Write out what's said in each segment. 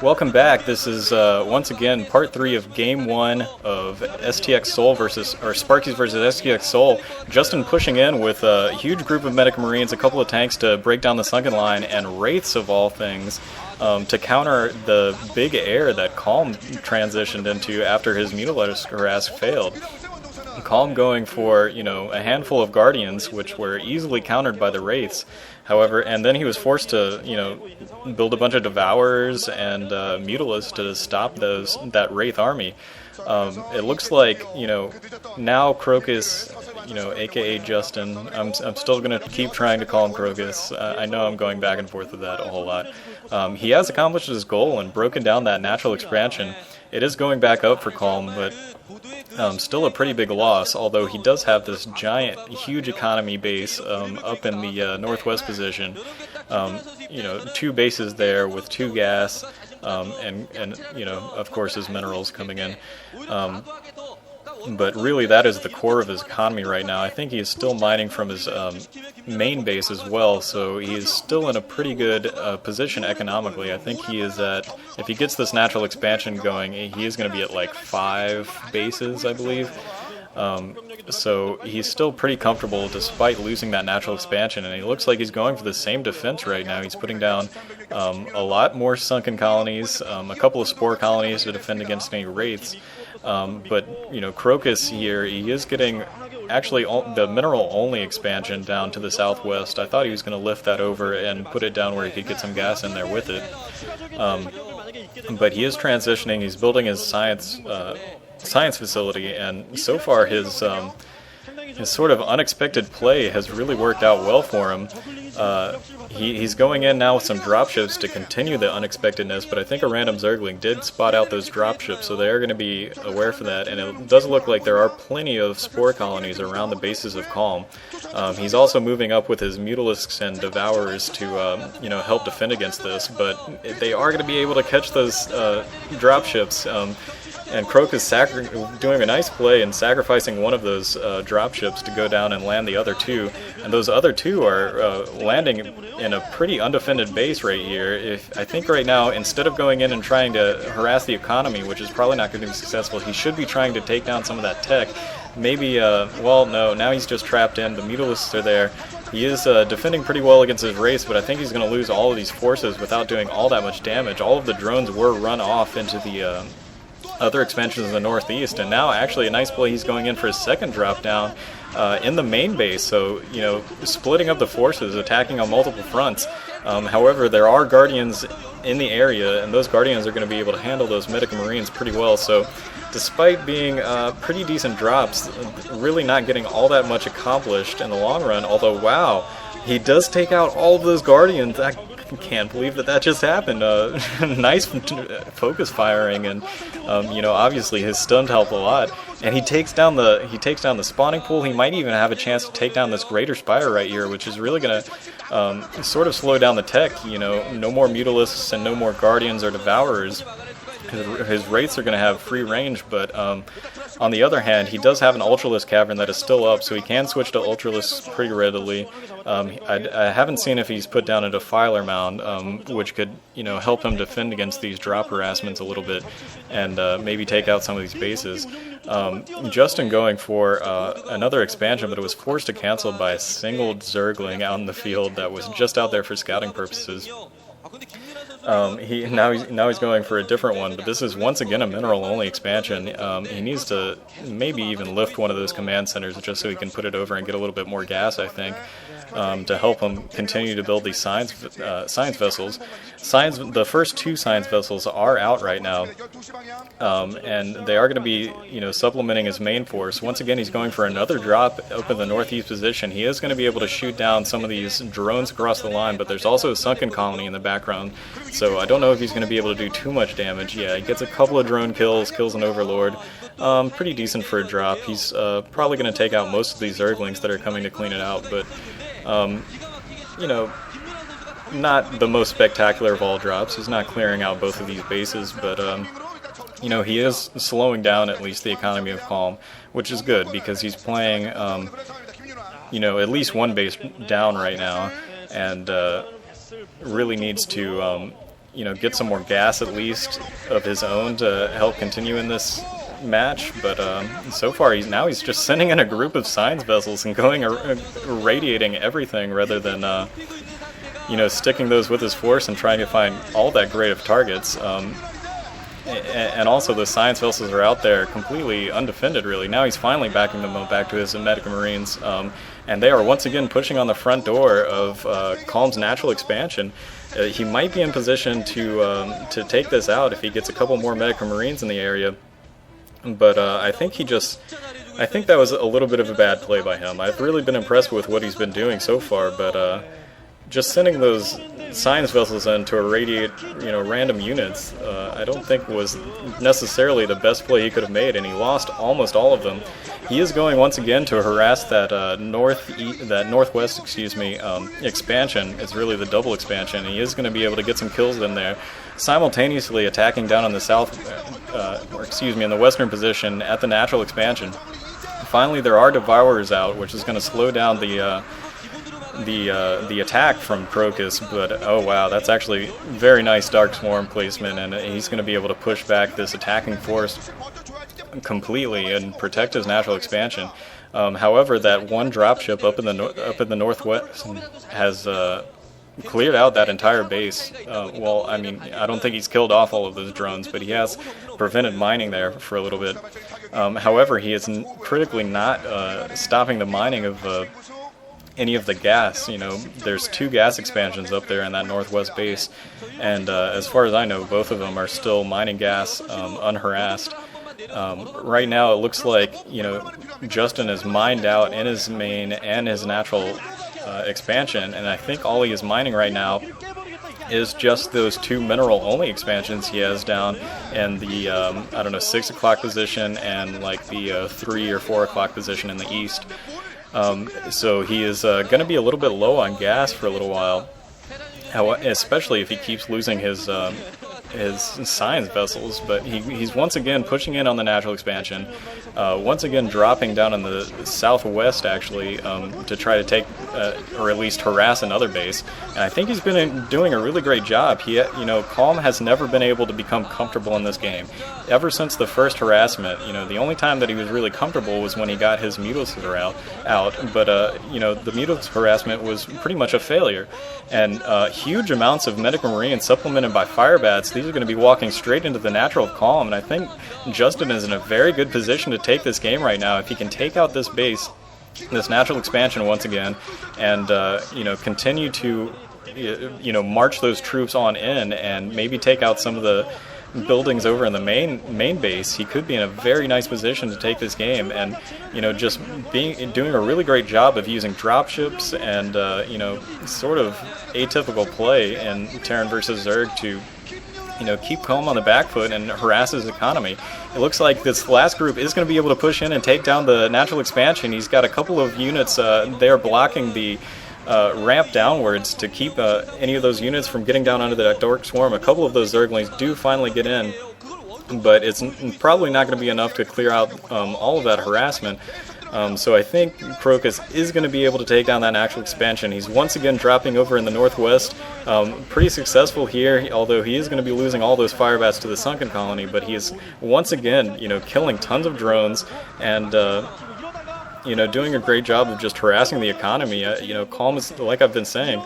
Welcome back. This is once again part 3 of Game 1 of STX Seoul Sparkyz versus STX Seoul. Justin pushing in with a huge group of medic marines, a couple of tanks to break down the sunken line, and wraiths of all things to counter the big air that Calm transitioned into after his Mutilator harass failed. Calm going for, a handful of Guardians, which were easily countered by the Wraiths. However, and then he was forced to, build a bunch of Devourers and Mutilas to stop that Wraith army. It looks like, now Crocus, aka Justin, I'm still going to keep trying to call him Crocus. I know I'm going back and forth with that a whole lot. He has accomplished his goal and broken down that natural expansion. It is going back up for Calm, but still a pretty big loss, although he does have this giant, huge economy base up in the northwest position. 2 bases there with 2 gas, and of course his minerals coming in. But really that is the core of his economy right now. I think he is still mining from his main base as well, so he is still in a pretty good position economically. I think he is at, if he gets this natural expansion going, he is going to be at like 5 bases, I believe. So he's still pretty comfortable despite losing that natural expansion, and he looks like he's going for the same defense right now. He's putting down a lot more sunken colonies, a couple of spore colonies to defend against any wraiths. But Crocus here, he is getting actually the mineral-only expansion down to the southwest. I thought he was going to lift that over and put it down where he could get some gas in there with it. But he is transitioning. He's building his science facility, and so far his sort of unexpected play has really worked out well for him. He's going in now with some dropships to continue the unexpectedness, but I think a random Zergling did spot out those dropships, so they are going to be aware for that, and it does look like there are plenty of spore colonies around the bases of Calm. He's also moving up with his Mutalisks and Devourers to help defend against this, but they are going to be able to catch those dropships. And Crocus doing a nice play and sacrificing one of those dropships to go down and land the other 2. And those other 2 are landing in a pretty undefended base right here. I think right now, instead of going in and trying to harass the economy, which is probably not going to be successful, he should be trying to take down some of that tech. Maybe, no, now he's just trapped in. The Mutalisks are there. He is defending pretty well against his race, but I think he's going to lose all of these forces without doing all that much damage. All of the drones were run off into the other expansions in the northeast, and now actually a nice play, he's going in for his second drop down in the main base, so splitting up the forces, attacking on multiple fronts. However, there are Guardians in the area, and those Guardians are going to be able to handle those medic marines pretty well, so despite being pretty decent drops, really not getting all that much accomplished in the long run, although wow, he does take out all of those Guardians. I can't believe that just happened. Nice focus firing, and obviously his stuns help a lot. And he takes down the spawning pool. He might even have a chance to take down this Greater Spire right here, which is really going to sort of slow down the tech. No more Mutalisks and no more Guardians or Devourers. His Wraiths are going to have free range, but on the other hand, he does have an Ultralisk Cavern that is still up, so he can switch to Ultralisks pretty readily. I haven't seen if he's put down a Defiler Mound, which could help him defend against these drop harassments a little bit, and maybe take out some of these bases. Justin going for another expansion, but it was forced to cancel by a single Zergling out in the field that was just out there for scouting purposes. Now he's going for a different one, but this is once again a mineral-only expansion. He needs to maybe even lift one of those command centers just so he can put it over and get a little bit more gas, I think, to help him continue to build these science vessels. The first 2 science vessels are out right now, and they are going to be supplementing his main force. Once again, he's going for another drop up in the northeast position. He is going to be able to shoot down some of these drones across the line, but there's also a sunken colony in the background, so I don't know if he's going to be able to do too much damage. Yeah, he gets a couple of drone kills an Overlord. Pretty decent for a drop. He's probably going to take out most of these Zerglings that are coming to clean it out, but not the most spectacular of all drops. He's not clearing out both of these bases, but he is slowing down at least the economy of Calm, which is good because he's playing at least one base down right now, and really needs to get some more gas at least of his own to help continue in this match. But so far he's just sending in a group of science vessels and going irradiating everything rather than sticking those with his force and trying to find all that great of targets. And also the science vessels are out there completely undefended, really. Now he's finally backing them up back to his Medica Marines, and they are once again pushing on the front door of Calm's natural expansion. He might be in position to take this out if he gets a couple more Medica Marines in the area, but I think that was a little bit of a bad play by him. I've really been impressed with what he's been doing so far, but just sending those science vessels in to irradiate, random units, I don't think was necessarily the best play he could have made, and he lost almost all of them. He is going once again to harass that northwest, expansion. It's really the double expansion, and he is going to be able to get some kills in there, simultaneously attacking down on the in the western position at the natural expansion. Finally, there are Devourers out, which is going to slow down the attack from Crocus, but oh wow, that's actually very nice Dark Swarm placement, and he's going to be able to push back this attacking force completely and protect his natural expansion. However, that one dropship up in the northwest has cleared out that entire base. Well, I mean, I don't think he's killed off all of those drones, but he has prevented mining there for a little bit. However, he is critically not stopping the mining of any of the gas. There's 2 gas expansions up there in that northwest base, and as far as I know, both of them are still mining gas unharassed. Right now, it looks like Justin is mined out in his main and his natural expansion, and I think all he is mining right now is just those 2 mineral-only expansions he has down in the 6 o'clock position and like the 3 or 4 o'clock position in the east. So he is going to be a little bit low on gas for a little while, especially if he keeps losing his science vessels. But he's once again pushing in on the natural expansion, once again dropping down in the southwest actually to try to take or at least harass another base. And I think he's been doing a really great job. Calm has never been able to become comfortable in this game. Ever since the first harassment, the only time that he was really comfortable was when he got his Mutilator out. But the Mutilator harassment was pretty much a failure. And huge amounts of Medica Marines supplemented by Fire Bats, these are going to be walking straight into the natural of Calm, and I think Justin is in a very good position to take this game right now. If he can take out this base, this natural expansion once again, and continue to march those troops on in and maybe take out some of the buildings over in the main base, he could be in a very nice position to take this game, and just doing a really great job of using dropships and sort of atypical play in Terran versus Zerg to keep Calm on the back foot and harass his economy. It looks like this last group is going to be able to push in and take down the natural expansion. He's got a couple of units there blocking the ramp downwards to keep any of those units from getting down under the Dark Swarm. A couple of those Zerglings do finally get in, but it's probably not going to be enough to clear out all of that harassment. So I think Crocus is going to be able to take down that actual expansion. He's once again dropping over in the northwest. Pretty successful here, although he is going to be losing all those Fire Bats to the Sunken Colony, but he is once again, killing tons of drones and doing a great job of just harassing the economy. Calm is, like I've been saying,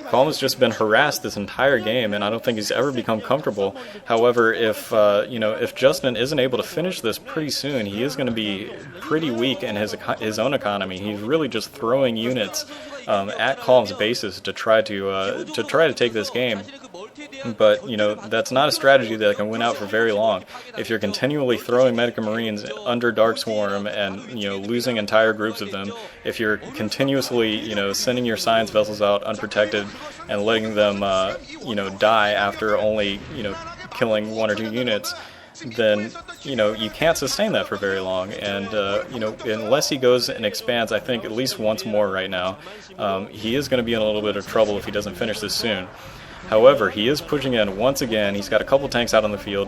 Calm has just been harassed this entire game, and I don't think he's ever become comfortable. However, if Justin isn't able to finish this pretty soon, he is going to be pretty weak in his own economy. He's really just throwing units at Calm's bases to try to take this game. But that's not a strategy that can win out for very long. If you're continually throwing Medica Marines under Dark Swarm and losing entire groups of them, if you're continuously sending your science vessels out unprotected and letting them die after only killing 1 or 2 units, then you can't sustain that for very long. And unless he goes and expands, I think at least once more right now, he is going to be in a little bit of trouble if he doesn't finish this soon. However, he is pushing in once again. He's got a couple tanks out on the field.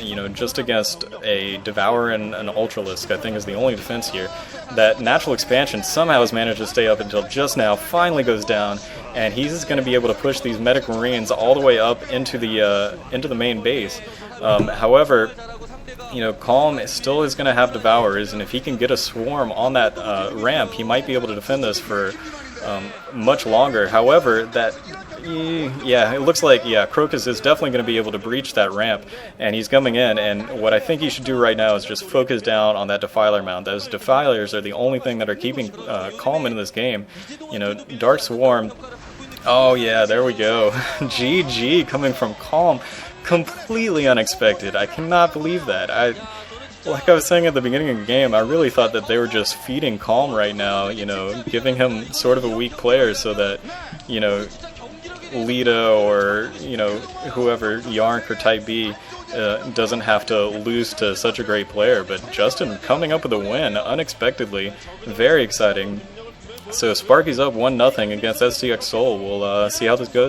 you know, just against a Devour and an Ultralisk, I think is the only defense here. That natural expansion somehow has managed to stay up until just now, finally goes down, and he's going to be able to push these Medic Marines all the way up into the main base. However, you know, Calm still is going to have Devourers, and if he can get a swarm on that ramp, he might be able to defend this for much longer. However, yeah, it looks like, yeah, Crocus is definitely going to be able to breach that ramp, and he's coming in, and what I think he should do right now is just focus down on that Defiler mount. Those Defilers are the only thing that are keeping Calm in this game. You know, Dark Swarm, oh yeah, there we go. GG coming from Calm. Completely unexpected. I cannot believe that. Like I was saying at the beginning of the game, I really thought that they were just feeding Calm right now, you know, giving him sort of a weak player so that, you know, Lita or, you know, whoever, Yarnk or Type B, doesn't have to lose to such a great player. But Justin coming up with a win unexpectedly, very exciting. So Sparkyz up 1-0 against STX Seoul. We'll see how this goes.